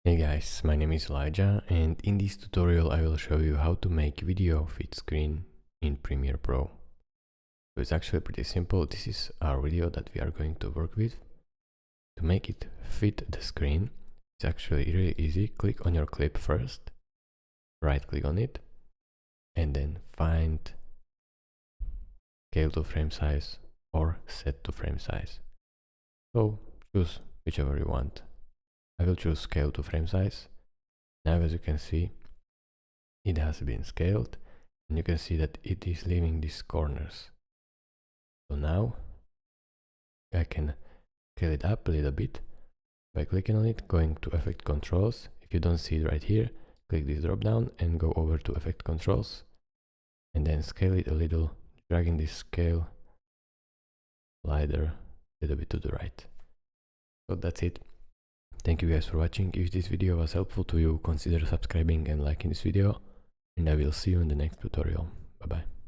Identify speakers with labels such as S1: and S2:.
S1: Hey guys, my name is Elijah, and in this tutorial I will show you how to make video fit screen in Premiere Pro. So it's actually pretty simple. This is our video that we are going to work with. To make it fit the screen, it's actually really easy. Click on your clip first, right click on it, and then find scale to frame size or set to frame size. So choose whichever you want. I will choose scale to frame size. Now as you can see, it has been scaled and you can see that it is leaving these corners. So now I can scale it up a little bit by clicking on it, going to effect controls. If you don't see it right here, click this drop down and go over to effect controls and then scale it a little, dragging this scale slider a little bit to the right. So that's it. Thank you guys for watching. If this video was helpful to you, consider subscribing and liking this video, and I will see you in the next tutorial. Bye bye.